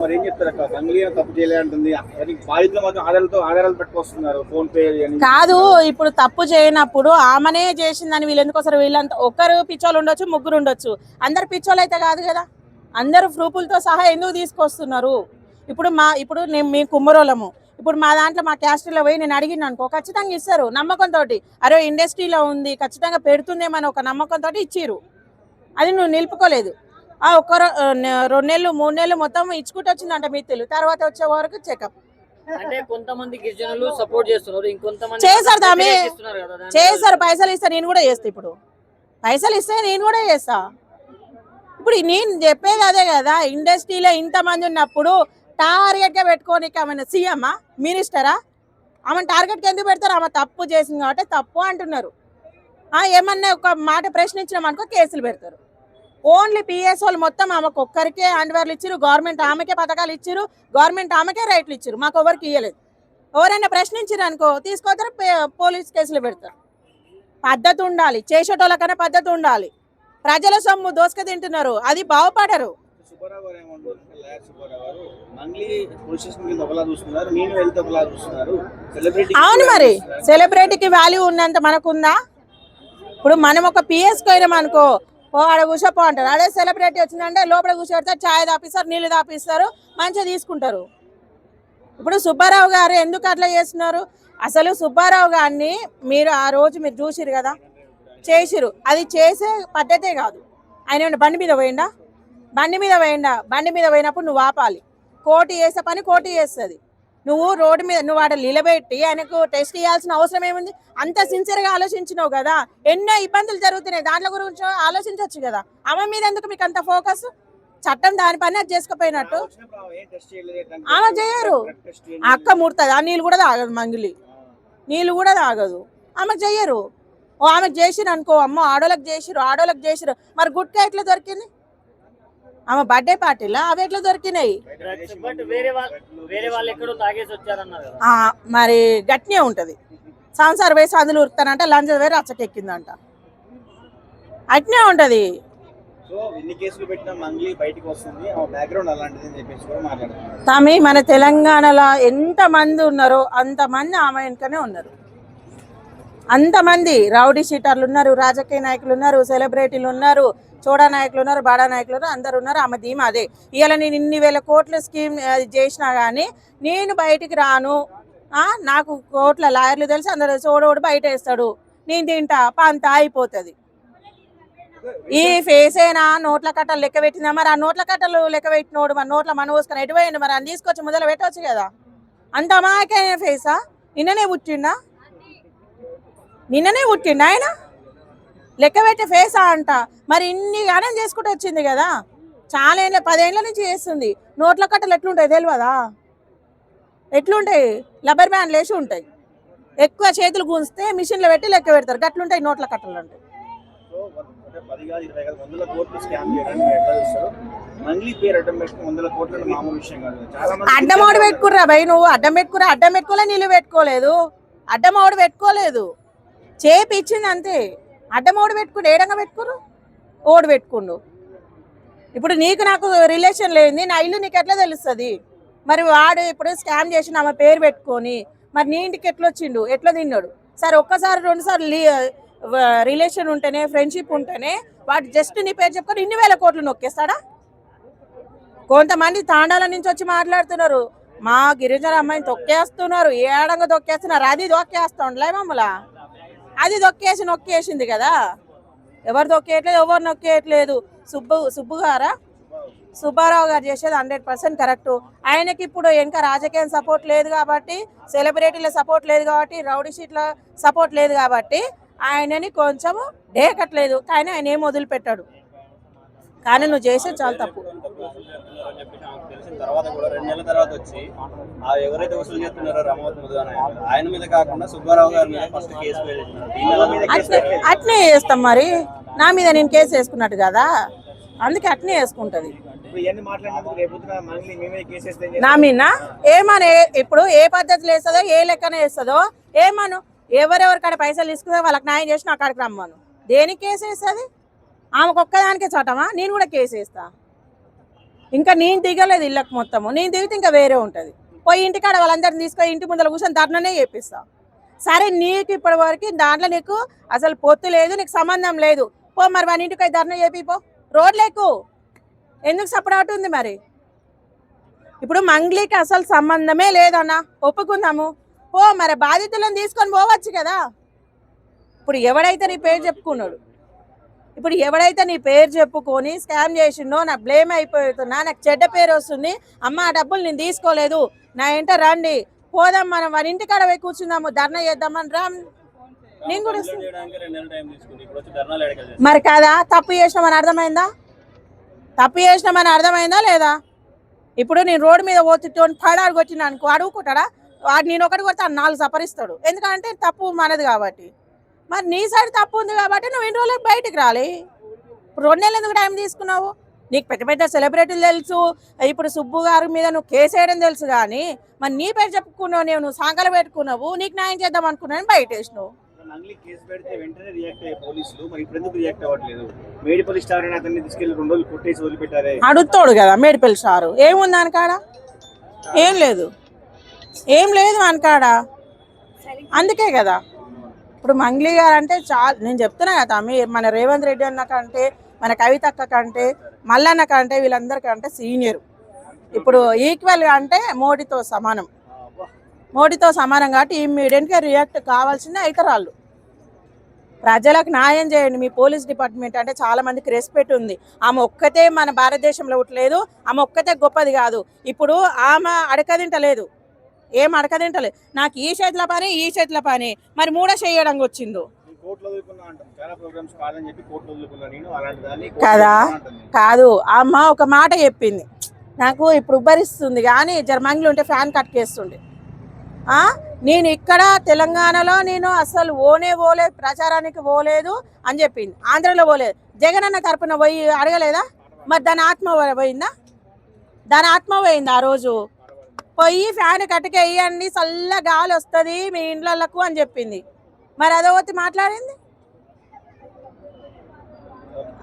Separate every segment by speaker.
Speaker 1: మరి ఏం చెప్తారు అక్క? మంగ్లీ తప్పు చేయలే అంటుంది. బాధితులు మాత్రం ఆధారాలు పెట్టుకొస్తున్నారు ఫోన్ పే అని.
Speaker 2: కాదు, ఇప్పుడు తప్పు చేయనప్పుడు ఆమెనే చేసిందని వీళ్ళు ఎందుకు వస్తారు? వీళ్ళంతా ఒక్కరు పిచ్చోళ్ళు ఉండొచ్చు, ముగ్గురు ఉండొచ్చు, అందరు పిచ్చోళ్ళు అయితే కాదు కదా. అందరు ప్రూఫులతో సహా ఎందుకు తీసుకొస్తున్నారు? ఇప్పుడు మీ కుమ్మరోళ్ళము, ఇప్పుడు మా దాంట్లో మా క్యాస్ట్రీలో పోయి నేను అడిగిన అనుకో ఖచ్చితంగా ఇస్తారు నమ్మకంతో. అరే ఇండస్ట్రీలో ఉంది ఖచ్చితంగా పెడుతుందేమని ఒక నమ్మకంతో ఇచ్చిర్రు. అది నువ్వు నిలుపుకోలేదు. ఒక్క 2 నెలలు 3 నెలలు మొత్తం ఇచ్చుకుంటూ వచ్చిందంట మిత్తులు. తర్వాత వచ్చే వరకు చెకప్
Speaker 3: అంటే కొంతమంది గిరిజనులు సపోర్ట్ చేస్తున్నారు, ఇంకొంతమంది
Speaker 2: చేశారు. చేశారు, పైసలు ఇస్తే నేను కూడా చేస్తా. ఇప్పుడు పైసలు ఇస్తే నేను కూడా చేస్తా. ఇప్పుడు నేను చెప్పేది అదే కదా, ఇండస్ట్రీలో ఇంతమంది ఉన్నప్పుడు టార్గెట్గా పెట్టుకోనికి ఆమె సీఎమ్మా మినిస్టరా? ఆమె టార్గెట్కి ఎందుకు పెడతారు? ఆమె తప్పు చేసింది కాబట్టి తప్పు అంటున్నారు. ఏమన్నా ఒక మాట ప్రశ్నించినాం అనుకో కేసులు పెడతారు. ఓన్లీ పిఎస్ వాళ్ళు మొత్తం ఆమెకు ఒక్కరికే హ్యాండ్వేర్లు ఇచ్చారు, గవర్నమెంట్ ఆమెకే పథకాలు ఇచ్చారు, గవర్నమెంట్ ఆమెకే రైట్లు ఇచ్చారు, మాకు ఎవరికి ఇవ్వలేదు. ఎవరైనా ప్రశ్నించారు అనుకో తీసుకోతారు, పోలీస్ కేసులు పెడతారు. పద్ధతి ఉండాలి, చేసేటోళ్ళకన్నా పద్ధతి ఉండాలి. ప్రజల సొమ్ము దోసుక తింటున్నారు, అది బాగుపడరు. అవును, మరి సెలబ్రిటీకి వాల్యూ ఉన్నంత మనకుందా? ఇప్పుడు మనం ఒక పిఎస్ పోయినాం అనుకో, ఆడ కూర్చోపో అంటారు. అదే సెలబ్రిటీ వచ్చిందంటే లోపల కూర్చోబెడతారు, ఛాయ్ తాపిస్తారు, నీళ్ళు తాపిస్తారు, మంచిగా తీసుకుంటారు. ఇప్పుడు సుబ్బారావు గారు ఎందుకు అట్లా చేస్తున్నారు? అసలు సుబ్బారావు గారిని మీరు ఆ రోజు మీరు చూసిరు కదా, చేసిరు. అది చేసే పద్ధతే కాదు. ఆయన బండి మీద పోయిండా? బండి మీద పోయినప్పుడు నువ్వు ఆపాలి. కోటి చేసే పని కోటి చేస్తుంది. నువ్వు రోడ్డు మీద నువ్వు ఆడ నిలబెట్టి ఆయనకు టెస్ట్ చేయాల్సిన అవసరం ఏముంది? అంత సిన్సియర్గా ఆలోచించినావు కదా. ఎన్నో ఇబ్బందులు జరుగుతున్నాయి, దాంట్లో గురించి ఆలోచించవచ్చు కదా. ఆమె మీద ఎందుకు మీకు అంత ఫోకస్? చట్టం దాని పని అది చేసుకుపోయినట్టు ఆమె చేయరు. అక్క ముడుతుంది, ఆ నీళ్ళు కూడా తాగదు, మంగిలి నీళ్ళు కూడా తాగదు, ఆమె చెయ్యరు. ఆమెకు చేసిరు అనుకో, అమ్మో ఆడోళ్ళకి చేసిరు. మరి గుట్కా ఎట్లా దొరికింది? ఆమె బర్త్డే పార్టీలా అవి ఎట్లా దొరికినాయి? మరి గట్టినే ఉంటది. సంసార వేసి అందులో ఉరుకుతానంట, లంచ వేరే రచ్చకెక్కిందంట, అట్నే ఉంటది. తమి మన తెలంగాణలో ఎంత మంది ఉన్నారో అంతమంది ఆమె వెనుకనే ఉన్నారు. అంతమంది రౌడీ షీటర్లు ఉన్నారు, రాజకీయ నాయకులు ఉన్నారు, సెలబ్రిటీలు ఉన్నారు, చోడా నాయకులు ఉన్నారు, బాడా నాయకులు ఉన్నారు, అందరు ఉన్నారు. ఆమె ధీమా అదే. ఇవాళ నేను ఇన్ని వేల కోట్ల స్కీమ్ చేసినా కానీ నేను బయటికి రాను, నాకు కోట్ల లాయర్లు తెలుసు, అందరు చోడోడు బయట వేస్తాడు, నేను తింటా పంత అయిపోతుంది. ఈ ఫేసేనా నోట్ల కట్టలు లెక్క పెట్టిందా? మరి ఆ నోట్ల కట్టలు లెక్క పెట్టినోడు మరి నోట్ల మన పోసుకొని ఎటు పోయిండు? మరి అని తీసుకొచ్చి మొదలు పెట్టవచ్చు కదా. అంత అమాయకైన ఫేసా? నిన్ననే పుట్టిండా ఆయన? లెక్క పెట్టే ఫేసా అంట. మరి ఇన్ని గానం చేసుకుంటూ వచ్చింది కదా, చాలా 10 ఏళ్ళ నుంచి చేస్తుంది. నోట్ల కట్టలు ఎట్లుంటాయి తెలియదా? ఎట్లుంటాయి? రబ్బర్ బ్యాండ్లు వేసి ఉంటాయి. ఎక్కువ చేతులు గుంజితే మిషన్లో పెట్టి లెక్క పెడతారు, గట్లుంటాయి నోట్ల కట్టలు అంటే. అడ్డమోడు పెట్టుకుర్రా భయ్, నువ్వు అడ్డం పెట్టుకోలే, నీళ్ళు పెట్టుకోలేదు, అడ్డమోడు పెట్టుకోలేదు, చేపిచ్చింది అంతే. అడ్డమోడు పెట్టుకుని ఏడంగా పెట్టుకురు, ఓడి పెట్టుకుండు. ఇప్పుడు నీకు నాకు రిలేషన్ లేని నా ఇల్లు నీకు ఎట్లా తెలుస్తుంది? మరి వాడు ఇప్పుడు స్కామ్ చేసి ఆమె పేరు పెట్టుకొని మరి నీ ఇంటికి ఎట్లా వచ్చిండు, ఎట్లా తిన్నాడు? సరే ఒక్కసారి 2 సార్లు రిలేషన్ ఉంటేనే, ఫ్రెండ్షిప్ ఉంటేనే వాడు జస్ట్ నీ పేరు చెప్పుకొని ఇన్ని వేల కోట్లు నొక్కేస్తాడా? కొంతమంది తాండాల నుంచి వచ్చి మాట్లాడుతున్నారు, మా గిరిజన అమ్మాయిని తొక్కేస్తున్నారు, ఏడంగా తొక్కేస్తున్నారు. అది తొక్కేస్తుండలే మమ్మల్ని, అది నొక్కేసింది కదా. ఎవరు తొక్కేయట్లేదు, ఎవరు నొక్కేయట్లేదు. సుబ్బారావు గారు చేసేది 100% కరెక్ట్. ఆయనకి ఇప్పుడు ఇంకా రాజకీయ సపోర్ట్ లేదు కాబట్టి, సెలబ్రిటీల సపోర్ట్ లేదు కాబట్టి, రౌడీ షీట్ల సపోర్ట్ లేదు కాబట్టి ఆయనని కొంచెం డేకట్లేదు. కానీ ఆయన ఏం వదిలిపెట్టాడు. కానీ నువ్వు చేసే చాలా తప్పు.
Speaker 1: తర్వాత కూడా 2 నెలల తర్వాత వచ్చి ఎవరైతే వసూలు చేస్తున్నారో రమావతి ఆయన మీద కాకుండా సుబ్బారావు గారి మీద ఫస్ట్ కేసు వేస్తున్నారు.
Speaker 2: అట్నే చేస్తాం. మరి నా మీద నేను కేసు వేసుకున్నట్టు కదా, అందుకే అట్నే వేసుకుంటది. నా మీద ఏమని ఇప్పుడు ఏ పద్ధతిలో వేస్తుందో, ఏ లెక్కన వేస్తుందో ఏమను. ఎవరెవరికాడ పైసలు తీసుకుందో వాళ్ళకి న్యాయం చేసి నా కాడికి రమ్మను. దేనికి కేసు వేస్తుంది? ఆమెకు ఒక్కదానికే చట్టమా? నేను కూడా కేసు వేస్తా. ఇంకా నేను దిగలేదు ఇళ్ళకి మొత్తము, నేను దిగితే ఇంకా వేరే ఉంటుంది. పోయి ఇంటికాడ వాళ్ళందరిని తీసుకొని ఇంటి ముందర కూర్చొని ధర్నానే చేపిస్తా. సరే నీకు ఇప్పటి వరకు దాంట్లో నీకు అసలు పొత్తు లేదు, నీకు సంబంధం లేదు, పో మరి వాని ఇంటికి పోయి ధర్నా చేపిపో. రోడ్లేకు ఎందుకు సపరేట్ ఉంది మరి? ఇప్పుడు మంగ్లీకి అసలు సంబంధమే లేదన్నా ఒప్పుకుందాము, పో మరి బాధితులను తీసుకొని పోవచ్చు కదా. ఇప్పుడు ఎవడైతే నీ పేరు చెప్పుకున్నాడు, ఇప్పుడు ఎవడైతే నీ పేరు చెప్పుకొని స్కామ్ చేసిండో, నాకు బ్లేమ్ అయిపోతున్నా, నాకు చెడ్డ పేరు వస్తుంది, అమ్మ ఆ డబ్బులు నేను తీసుకోలేదు, నా ఇంట రండి, పోదాం మనం వారి ఇంటికాడ పోయి కూర్చుందాము, ధర్నా చేద్దామని రా. నేను కూడా మరి కాదా, తప్పు చేసినామని అర్థమైందా? తప్పు చేసినామని అర్థమైందా లేదా? ఇప్పుడు నేను రోడ్డు మీద పోతుంటే పడాడు కొట్టినా అనుకో, అడుగుకుంటాడా? వాడు నేను ఒకటి కొడితే 4 సపరిస్తాడు, ఎందుకంటే తప్పు మనది కాబట్టి. మరి నీ సైడ్ తప్పు ఉంది కాబట్టి నువ్వు ఇన్ని రోజులకు బయటికి రాలి. ఇప్పుడు 2 నెలలు ఎందుకు టైం తీసుకున్నావు? నీకు పెద్ద పెద్ద సెలబ్రిటీలు తెలుసు, ఇప్పుడు సుబ్బు గారి మీద నువ్వు కేసు వేయడం తెలుసు, కానీ మరి నీ పేరు చెప్పుకున్నావు, నువ్వు సాంకలు పెట్టుకున్నావు, నీకు న్యాయం చేద్దాం అనుకున్నాను బయట వేసినావు.
Speaker 1: కేసు పెడితే వెంటనే రియాక్ట్ అయ్యే పోలీసులు మరి ఇప్పుడు ఎందుకు రియాక్ట్ అవ్వట్లేదు? మేడిపల్లి స్టార్ అని అతన్ని తీసుకెళ్లి 2 రోజులు కొట్టేసి వదిలిపెట్టారే.
Speaker 2: అడుగుతాడు కదా మేడిపల్లి స్టారు, ఏముంది అనకాడ? ఏం లేదు, ఏం లేదు అనకాడ. అందుకే కదా ఇప్పుడు మంగ్లీ గారు అంటే చాలా, నేను చెప్తున్నా కదా, మన రేవంత్ రెడ్డి అన్న కంటే, మన కవితక్క కంటే, మల్లన్న కంటే, వీళ్ళందరికంటే సీనియర్. ఇప్పుడు ఈక్వల్గా అంటే మోడీతో సమానం, మోడీతో సమానం కాబట్టి ఇమ్మీడియట్గా రియాక్ట్ కావాల్సిందే ఇతరాళ్ళు. ప్రజలకు న్యాయం చేయండి. మీ పోలీస్ డిపార్ట్మెంట్ అంటే చాలా మందికి రెస్పెక్ట్ ఉంది. ఆమె ఒక్కతే మన భారతదేశంలో ఉండలేదు, ఆమె ఒక్కతే గొప్పది కాదు. ఇప్పుడు ఆమె అడకదింటలేదు, ఏం అడకదింటలేదు, నాకు ఈ చేతుల పని ఈ చేతుల పని, మరి 3 చేయడానికి వచ్చిందో కదా. కాదు, అమ్మ ఒక మాట చెప్పింది నాకు, ఇప్పుడు ఉబ్బరిస్తుంది కానీ జర్మంగ్లు ఉంటే ఫ్యాన్ కట్కేస్తుండే. నేను ఇక్కడ తెలంగాణలో నేను అసలు పోలే ప్రచారానికి పోలేదు అని చెప్పింది, ఆంధ్రలో పోలేదు. జగన్ అన్న తరపున పోయి అడగలేదా? మరి దాని ఆత్మ పోయిందా? దాని ఆత్మ పోయింది. ఆ రోజు పోయి ఫ్యాన్ కట్టుకే వేయండి, చల్ల గాలి వస్తుంది మీ ఇండ్లకు అని చెప్పింది. మరి అదొకటి మాట్లాడింది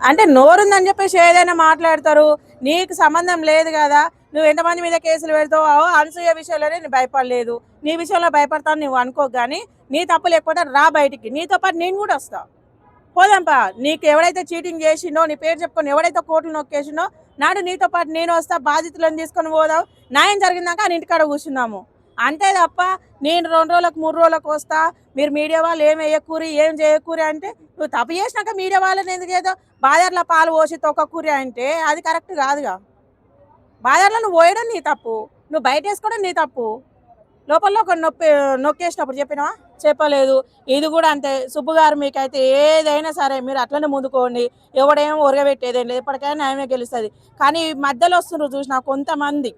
Speaker 2: అంటే నోరుందని చెప్పేసి ఏదైనా మాట్లాడతారు. నీకు సంబంధం లేదు కదా, నువ్వు ఎంతమంది మీద కేసులు పెడతావు? అనసూయ విషయంలోనే నేను భయపడలేదు, నీ విషయంలో భయపడతాను నువ్వు అనుకోకు, కానీ నీ తప్పు లేకపోతే రా బయటికి, నీతో పాటు నేను కూడా వస్తా, పోదాంపా. నీకు ఎవడైతే చీటింగ్ చేసిండో, నీ పేరు చెప్పుకొని ఎవడైతే కోర్టులు నొక్కేసిండో నాడు నీతో పాటు నేను వస్తా, బాధితులను తీసుకొని పోదాం, న్యాయం జరిగిందాక అని ఇంటికాడ కూర్చున్నాము. అంతే తప్ప నేను 2 రోజులకు 3 రోజులకు వస్తా, మీరు మీడియా వాళ్ళు ఏం వేయకూరి ఏం చేయకూరి అంటే, నువ్వు తప్పు చేసినాక మీడియా వాళ్ళని ఎందుకు ఏదో బాదర్ల పాలు పోసి తొక్కకూరి అంటే అది కరెక్ట్ కాదుగా. బాదర్లో నువ్వు పోయడం నీ తప్పు, నువ్వు బయట వేసుకోవడం నీ తప్పు, లోపల ఒక నొక్కేసినప్పుడు చెప్పినావా? చెప్పలేదు. ఇది కూడా అంతే. సుబ్బు గారు మీకైతే ఏదైనా సరే మీరు అట్లనే ముందుకోండి, ఎవడేమో ఒరగబెట్టేదేం లేదు, ఎప్పటికైనా న్యాయమే గెలుస్తుంది. కానీ మధ్యలో వస్తున్నారు చూసినా కొంతమంది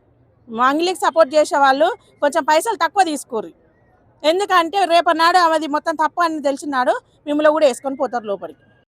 Speaker 2: మంగ్లీకి సపోర్ట్ చేసే వాళ్ళు కొంచెం పైసలు తక్కువ తీసుకోరు, ఎందుకంటే రేపటి నాడు అది మొత్తం తప్పు అని తెలిసినాడు మిమ్మల్ని కూడా వేసుకొని పోతారు లోపలికి.